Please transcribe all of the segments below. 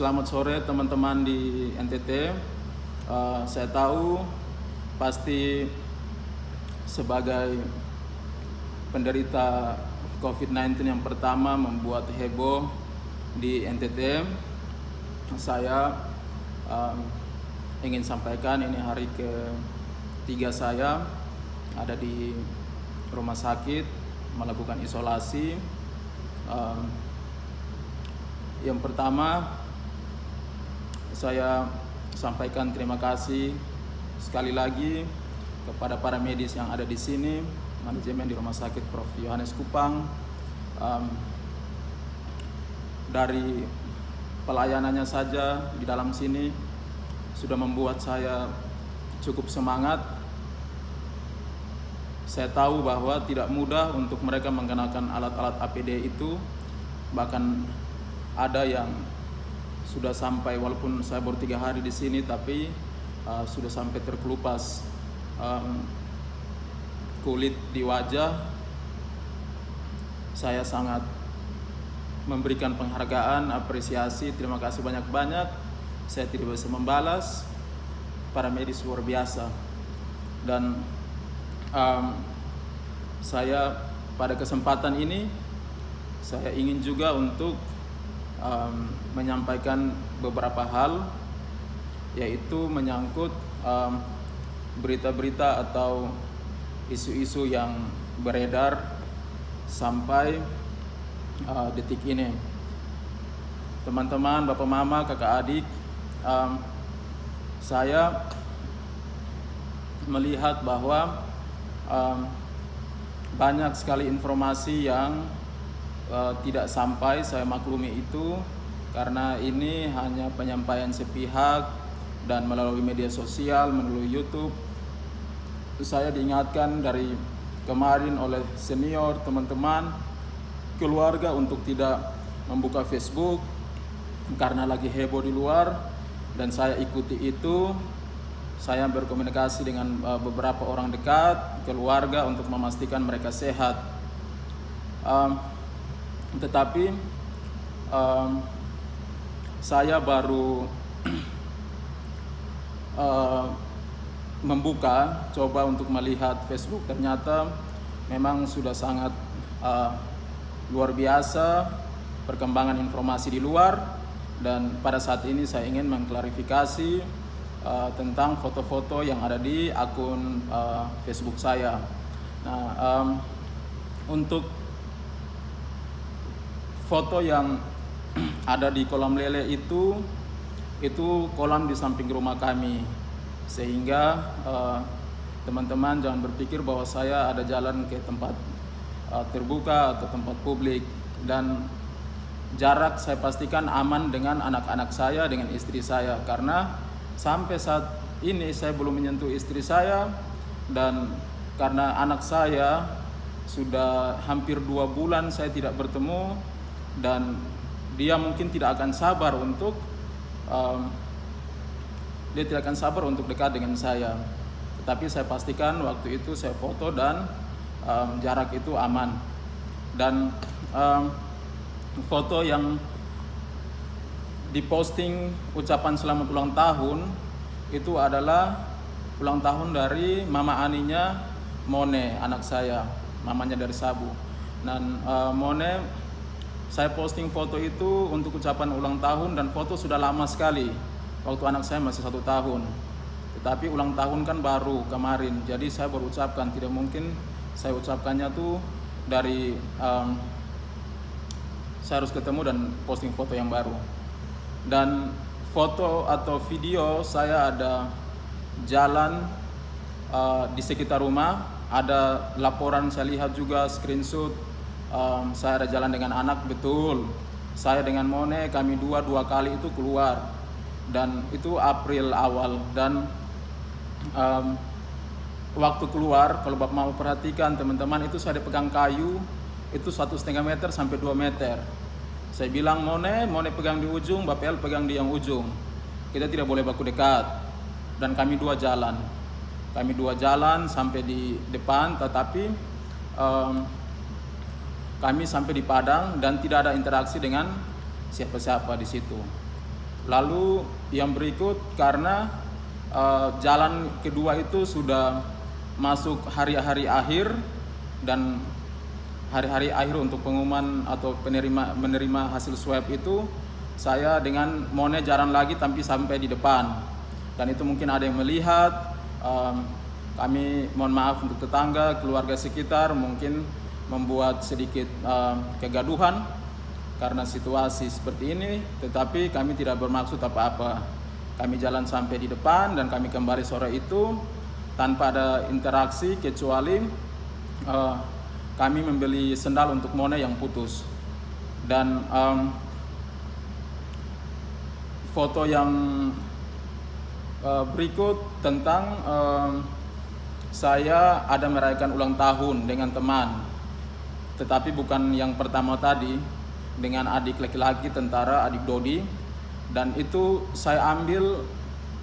Selamat sore teman-teman di NTT. Saya tahu pasti sebagai penderita COVID-19 yang pertama membuat heboh di NTT. Saya ingin sampaikan ini hari ketiga saya ada di rumah sakit melakukan isolasi. Yang pertama, saya sampaikan terima kasih sekali lagi kepada para medis yang ada di sini, manajemen di Rumah Sakit Prof. Yohanes Kupang. Dari pelayanannya saja di dalam sini sudah membuat saya cukup semangat. Saya tahu bahwa tidak mudah untuk mereka mengenakan alat-alat APD itu, bahkan ada yang sudah sampai, walaupun saya baru 3 hari di sini, tapi sudah sampai terkelupas kulit di wajah. Saya sangat memberikan penghargaan, apresiasi, terima kasih banyak-banyak. Saya tidak bisa membalas, para medis luar biasa. Dan saya pada kesempatan ini saya ingin juga untuk menyampaikan beberapa hal, yaitu menyangkut berita-berita atau isu-isu yang beredar sampai detik ini. Teman-teman, bapak mama, kakak adik, saya melihat bahwa banyak sekali informasi yang tidak sampai. Saya maklumi itu karena ini hanya penyampaian sepihak dan melalui media sosial, melalui YouTube. Saya diingatkan dari kemarin oleh senior, teman-teman, keluarga untuk tidak membuka Facebook karena lagi heboh di luar, dan saya ikuti itu. Saya berkomunikasi dengan beberapa orang dekat, keluarga, untuk memastikan mereka sehat. Tetapi saya baru membuka, coba untuk melihat Facebook. Ternyata memang sudah sangat luar biasa perkembangan informasi di luar. Dan pada saat ini saya ingin mengklarifikasi tentang foto-foto yang ada di akun Facebook saya. Nah, untuk foto yang ada di kolam lele itu kolam di samping rumah kami, sehingga teman-teman jangan berpikir bahwa saya ada jalan ke tempat terbuka atau tempat publik. Dan jarak saya pastikan aman dengan anak-anak saya, dengan istri saya, karena sampai saat ini saya belum menyentuh istri saya, dan karena anak saya sudah hampir 2 bulan saya tidak bertemu, dan dia mungkin tidak akan sabar untuk dekat dengan saya. Tetapi saya pastikan waktu itu saya foto dan jarak itu aman. Dan foto yang diposting ucapan selamat ulang tahun itu adalah ulang tahun dari mama aninya Mone, anak saya, mamanya dari Sabu. Dan Mone, saya posting foto itu untuk ucapan ulang tahun, dan foto sudah lama sekali, waktu anak saya masih 1 tahun. Tetapi ulang tahun kan baru kemarin, jadi saya baru ucapkan. Tidak mungkin saya ucapkannya tuh dari saya harus ketemu dan posting foto yang baru. Dan foto atau video saya ada jalan di sekitar rumah, ada laporan saya lihat juga, screenshot. Saya ada jalan dengan anak, betul. Saya dengan Mone, kami dua kali itu keluar, dan itu April awal. Dan waktu keluar, kalau bapak mau perhatikan teman-teman, itu saya pegang kayu, itu 1,5 meter sampai 2 meter. Saya bilang Mone pegang di ujung, Bapak El pegang di yang ujung. Kita tidak boleh baku dekat. Dan kami dua jalan sampai di depan, tetapi kami sampai di padang dan tidak ada interaksi dengan siapa-siapa di situ. Lalu yang berikut karena jalan kedua itu sudah masuk hari-hari akhir dan hari-hari akhir untuk pengumuman atau menerima hasil swab itu, saya dengan Mone jalan lagi tapi sampai di depan, dan itu mungkin ada yang melihat. Kami mohon maaf untuk tetangga, keluarga sekitar mungkin membuat sedikit kegaduhan karena situasi seperti ini, tetapi kami tidak bermaksud apa-apa. Kami jalan sampai di depan dan kami kembali sore itu tanpa ada interaksi kecuali kami membeli sendal untuk Mone yang putus. Dan foto yang berikut tentang saya ada merayakan ulang tahun dengan teman, tetapi bukan yang pertama tadi, dengan adik laki-laki tentara, adik Dodi. Dan itu saya ambil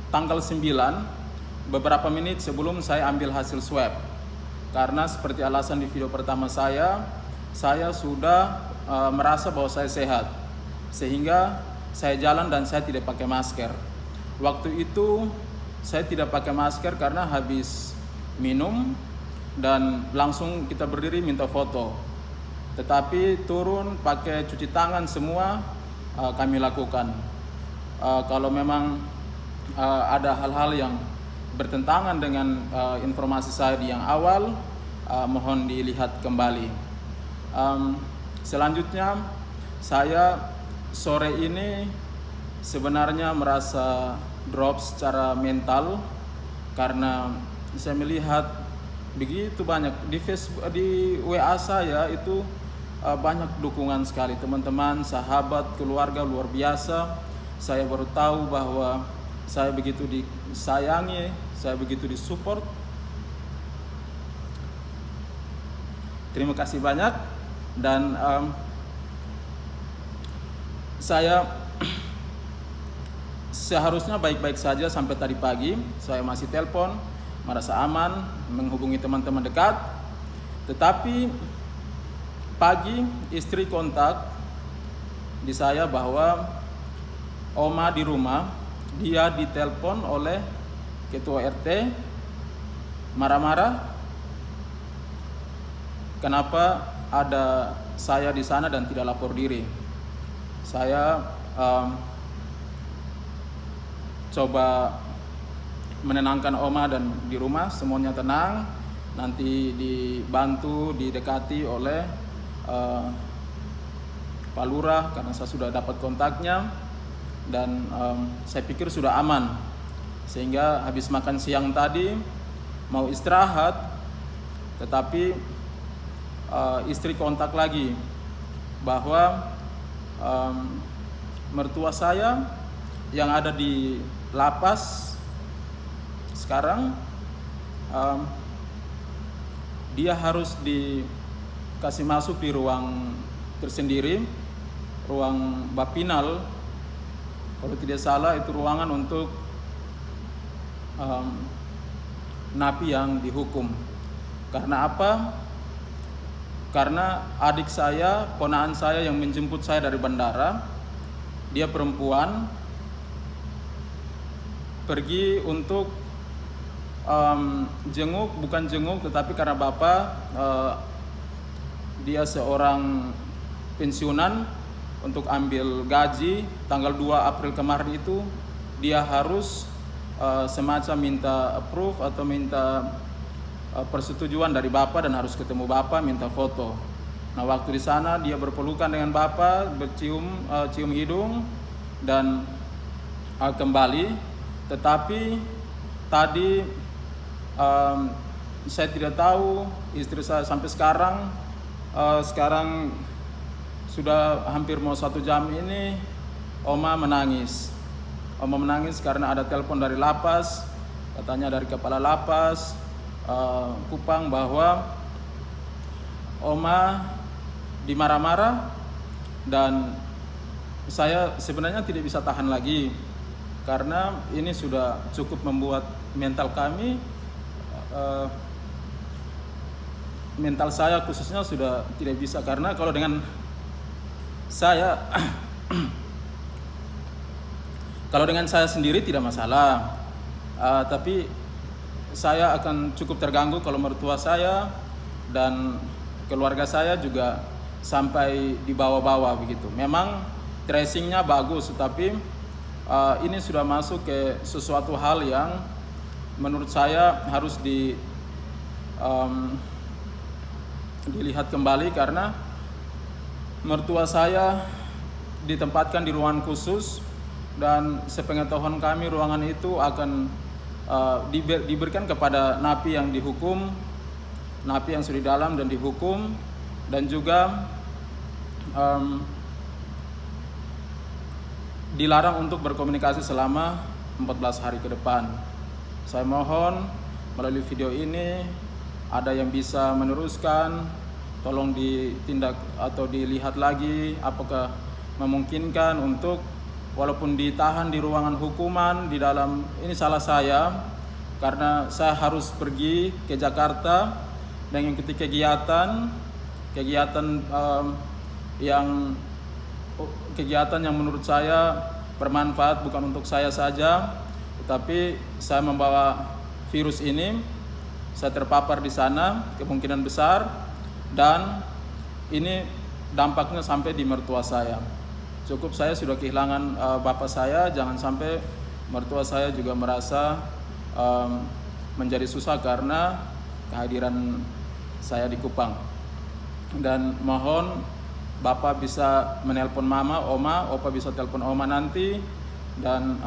tanggal 9, beberapa menit sebelum saya ambil hasil swab. Karena seperti alasan di video pertama saya sudah merasa bahwa saya sehat, sehingga saya jalan dan saya tidak pakai masker. Waktu itu saya tidak pakai masker karena habis minum dan langsung kita berdiri minta foto. Tetapi turun pakai cuci tangan semua kami lakukan. Kalau memang ada hal-hal yang bertentangan dengan informasi saya di yang awal, mohon dilihat kembali. Selanjutnya, saya sore ini sebenarnya merasa drop secara mental karena saya melihat begitu banyak di Facebook, di WA saya itu banyak dukungan sekali, teman-teman, sahabat, keluarga luar biasa. Saya baru tahu bahwa saya begitu disayangi, saya begitu disupport. Terima kasih banyak. Dan saya seharusnya baik-baik saja sampai tadi pagi. Saya masih telepon, merasa aman, menghubungi teman-teman dekat. Tetapi pagi istri kontak di saya bahwa Oma di rumah, dia ditelepon oleh ketua RT marah-marah kenapa ada saya di sana dan tidak lapor diri. Saya coba menenangkan Oma dan di rumah semuanya tenang, nanti dibantu, didekati oleh Pak Lurah karena saya sudah dapat kontaknya, dan saya pikir sudah aman. Sehingga habis makan siang tadi mau istirahat, tetapi istri kontak lagi bahwa mertua saya yang ada di lapas sekarang, dia harus dikasih masuk di ruang tersendiri, ruang bapinal. Kalau tidak salah itu ruangan untuk napi yang dihukum. Karena apa? Karena adik saya, ponakan saya yang menjemput saya dari bandara, dia perempuan, pergi untuk jenguk, bukan jenguk, tetapi karena bapak dia seorang pensiunan, untuk ambil gaji tanggal 2 April kemarin itu dia harus semacam minta approve atau minta persetujuan dari bapak dan harus ketemu bapak, minta foto. Nah, waktu di sana dia berpelukan dengan bapak, cium hidung dan kembali. Tetapi tadi saya tidak tahu, istri saya sampai sekarang sudah hampir mau 1 jam ini, Oma menangis. Oma menangis karena ada telepon dari lapas, katanya dari kepala lapas Kupang, bahwa Oma dimarah-marah, dan saya sebenarnya tidak bisa tahan lagi karena ini sudah cukup membuat mental kami, mental saya khususnya sudah tidak bisa. Karena kalau dengan saya Kalau dengan saya sendiri tidak masalah, tapi saya akan cukup terganggu kalau mertua saya dan keluarga saya juga sampai dibawa-bawa begitu. Memang tracingnya bagus, tetapi ini sudah masuk ke sesuatu hal yang menurut saya harus dilihat kembali, karena mertua saya ditempatkan di ruangan khusus dan sepengetahuan kami ruangan itu akan diberikan kepada napi yang dihukum, napi yang sudah di dalam dan dihukum, dan juga dilarang untuk berkomunikasi selama 14 hari ke depan. Saya mohon melalui video ini ada yang bisa meneruskan, tolong ditindak atau dilihat lagi apakah memungkinkan untuk walaupun ditahan di ruangan hukuman di dalam, ini salah saya karena saya harus pergi ke Jakarta dan mengikuti kegiatan yang menurut saya bermanfaat bukan untuk saya saja, tetapi saya membawa virus ini, saya terpapar di sana kemungkinan besar, dan ini dampaknya sampai di mertua saya. Cukup saya sudah kehilangan bapak saya, jangan sampai mertua saya juga merasa menjadi susah karena kehadiran saya di Kupang. Dan mohon bapak bisa menelpon mama, oma, opa bisa telepon oma nanti, dan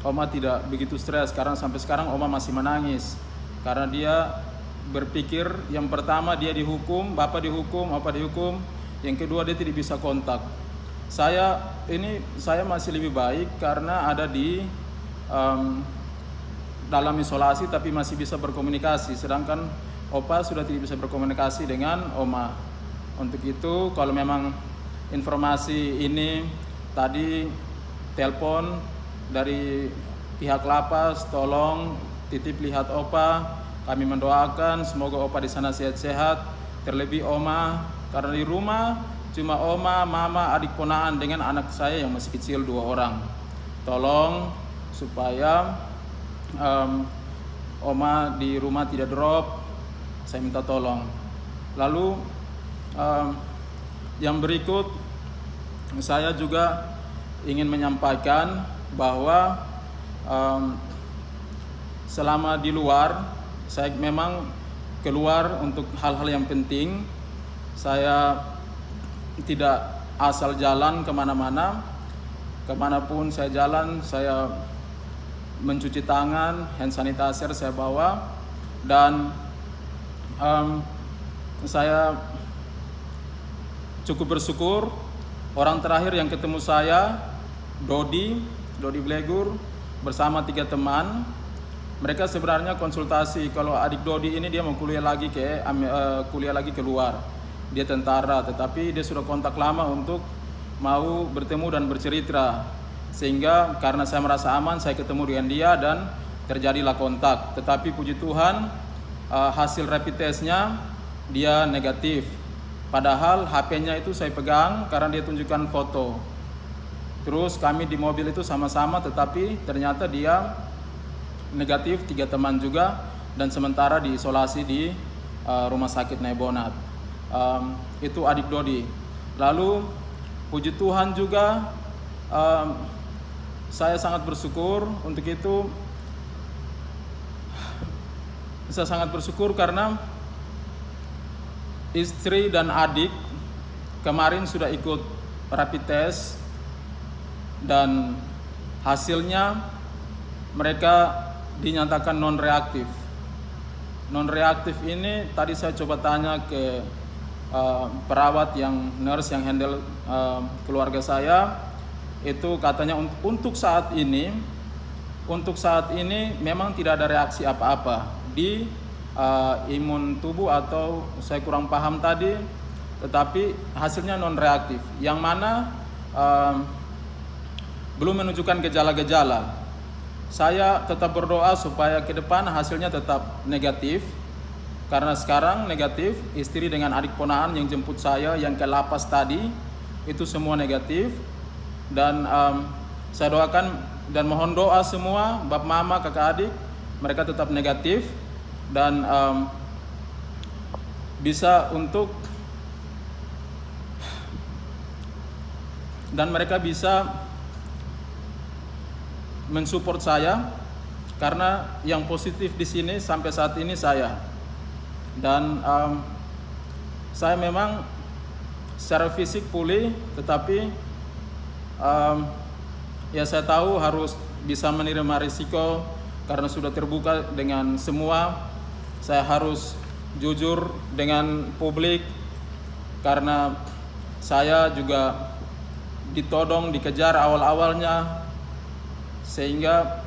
oma tidak begitu stres karena sampai sekarang oma masih menangis karena dia berpikir yang pertama dia dihukum, bapak dihukum, opa dihukum, yang kedua dia tidak bisa kontak. Saya masih lebih baik karena ada di dalam isolasi tapi masih bisa berkomunikasi, sedangkan opa sudah tidak bisa berkomunikasi dengan oma. Untuk itu kalau memang informasi ini tadi telepon dari pihak lapas, tolong titip lihat opa. Kami mendoakan semoga opa di sana sehat-sehat, terlebih oma karena di rumah cuma oma, mama, adik ponaan dengan anak saya yang masih kecil 2 orang. Tolong supaya oma di rumah tidak drop, saya minta tolong. Lalu yang berikut saya juga ingin menyampaikan bahwa selama di luar saya memang keluar untuk hal-hal yang penting. Saya tidak asal jalan kemana-mana, kemanapun saya jalan saya mencuci tangan, hand sanitizer saya bawa, dan saya cukup bersyukur orang terakhir yang ketemu saya Dodi Blegur bersama 3 teman. Mereka sebenarnya konsultasi kalau adik Dodi ini dia mau kuliah lagi keluar. Dia tentara, tetapi dia sudah kontak lama untuk mau bertemu dan bercerita. Sehingga karena saya merasa aman, saya ketemu dengan dia dan terjadilah kontak. Tetapi puji Tuhan hasil rapid testnya dia negatif. Padahal HP-nya itu saya pegang karena dia tunjukkan foto. Terus kami di mobil itu sama-sama, tetapi ternyata dia negatif, 3 teman juga, dan sementara diisolasi di rumah sakit Nebonat. Itu adik Dodi. Lalu puji Tuhan juga saya sangat bersyukur untuk itu. Saya sangat bersyukur karena istri dan adik kemarin sudah ikut rapid test dan hasilnya mereka dinyatakan non-reaktif. Non-reaktif ini tadi saya coba tanya ke perawat nurse yang handle keluarga saya, itu katanya untuk saat ini memang tidak ada reaksi apa-apa di imun tubuh, atau saya kurang paham tadi, tetapi hasilnya non-reaktif, yang mana belum menunjukkan gejala-gejala. Saya tetap berdoa supaya ke depan hasilnya tetap negatif, karena sekarang negatif. Istri dengan adik ponaan yang jemput saya yang ke lapas tadi itu semua negatif, dan saya doakan dan mohon doa semua bapak mama kakak adik mereka tetap negatif dan mereka bisa mensupport saya karena yang positif di sini sampai saat ini saya. Dan saya memang secara fisik pulih, tetapi ya saya tahu harus bisa menerima risiko karena sudah terbuka dengan semua. Saya harus jujur dengan publik karena saya juga ditodong, dikejar awal-awalnya, sehingga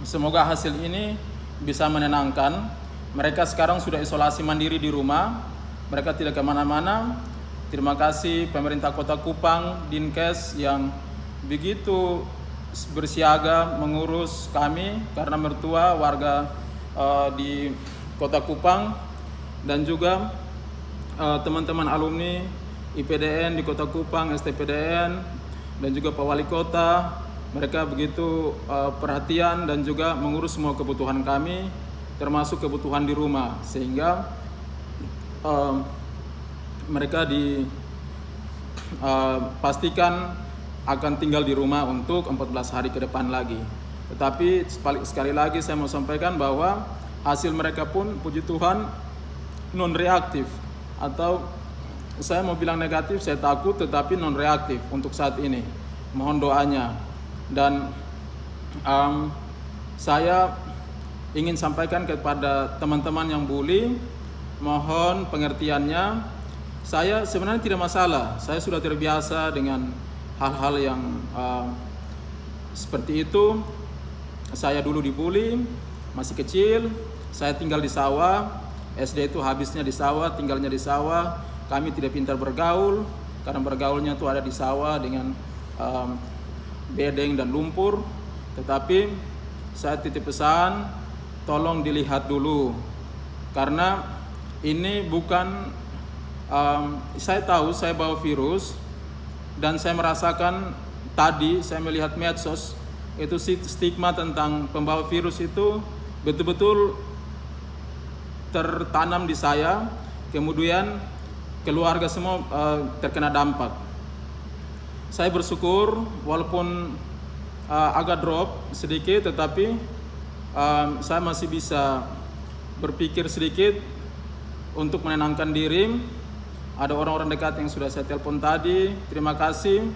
semoga hasil ini bisa menenangkan. Mereka sekarang sudah isolasi mandiri di rumah, mereka tidak kemana-mana. Terima kasih pemerintah Kota Kupang, Dinkes yang begitu bersiaga mengurus kami karena mertua warga di Kota Kupang, dan juga teman-teman alumni IPDN di Kota Kupang, STPDN, dan juga Pak Wali Kota. Mereka begitu perhatian dan juga mengurus semua kebutuhan kami, termasuk kebutuhan di rumah, sehingga mereka dipastikan akan tinggal di rumah untuk 14 hari ke depan lagi. Tetapi sekali lagi saya mau sampaikan bahwa hasil mereka pun puji Tuhan non reaktif, atau saya mau bilang negatif, saya takut, tetapi non reaktif untuk saat ini. Mohon doanya. Dan saya ingin sampaikan kepada teman-teman yang bully, mohon pengertiannya. Saya sebenarnya tidak masalah, saya sudah terbiasa dengan hal-hal yang seperti itu. Saya dulu dibully, masih kecil, saya tinggal di sawah, SD itu habisnya di sawah, tinggalnya di sawah. Kami tidak pintar bergaul, karena bergaulnya itu ada di sawah dengan bedeng dan lumpur. Tetapi saya titip pesan, tolong dilihat dulu, karena ini bukan saya tahu saya bawa virus, dan saya merasakan tadi saya melihat medsos itu stigma tentang pembawa virus itu betul-betul tertanam di saya, kemudian keluarga semua terkena dampak. Saya bersyukur walaupun agak drop sedikit, tetapi saya masih bisa berpikir sedikit untuk menenangkan diri. Ada orang-orang dekat yang sudah saya telepon tadi, terima kasih.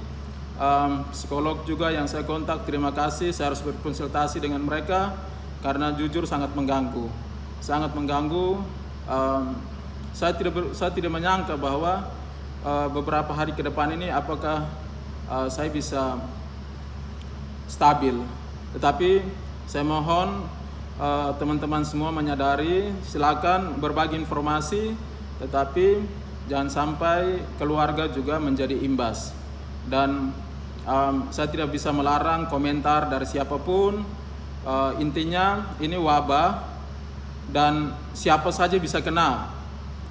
Psikolog juga yang saya kontak, terima kasih. Saya harus berkonsultasi dengan mereka karena jujur sangat mengganggu. Sangat mengganggu. Saya tidak menyangka bahwa beberapa hari ke depan ini apakah saya bisa stabil. Tetapi saya mohon teman-teman semua menyadari, silakan berbagi informasi, tetapi jangan sampai keluarga juga menjadi imbas. Dan saya tidak bisa melarang komentar dari siapapun. Intinya ini wabah dan siapa saja bisa kena.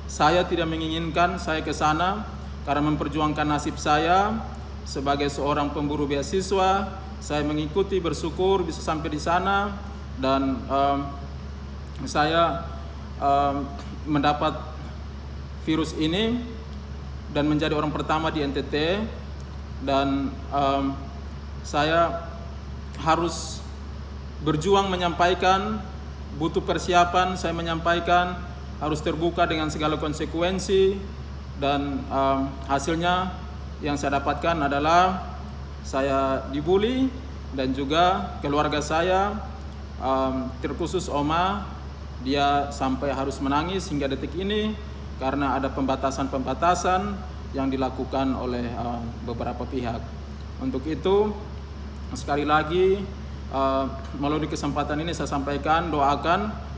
Saya tidak menginginkan saya ke sana karena memperjuangkan nasib saya sebagai seorang pemburu beasiswa. Saya mengikuti, bersyukur bisa sampai di sana, dan saya mendapat virus ini dan menjadi orang pertama di NTT, dan saya harus berjuang menyampaikan, butuh persiapan, saya menyampaikan harus terbuka dengan segala konsekuensi, dan hasilnya yang saya dapatkan adalah saya dibully, dan juga keluarga saya, terkhusus Oma, dia sampai harus menangis hingga detik ini karena ada pembatasan-pembatasan yang dilakukan oleh beberapa pihak. Untuk itu, sekali lagi melalui kesempatan ini saya sampaikan, doakan.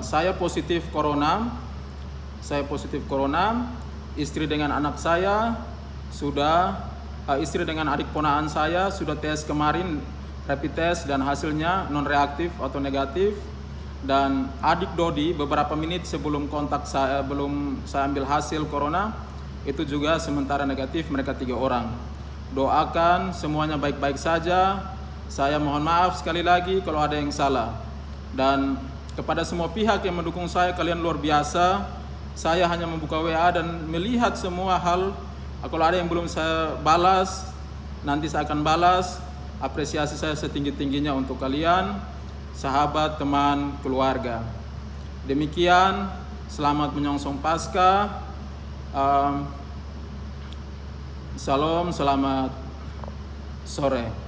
Saya positif corona, istri dengan anak saya sudah, istri dengan adik ponaan saya sudah tes kemarin, rapid test, dan hasilnya non reaktif atau negatif. Dan adik Dodi beberapa menit sebelum kontak saya, belum saya ambil hasil corona, itu juga sementara negatif. Mereka 3 orang. Doakan semuanya baik-baik saja. Saya mohon maaf sekali lagi kalau ada yang salah. Dan kepada semua pihak yang mendukung saya, kalian luar biasa. Saya hanya membuka WA dan melihat semua hal. Kalau ada yang belum saya balas, nanti saya akan balas. Apresiasi saya setinggi-tingginya untuk kalian, sahabat, teman, keluarga. Demikian, selamat menyongsong Paskah. Salam, selamat sore.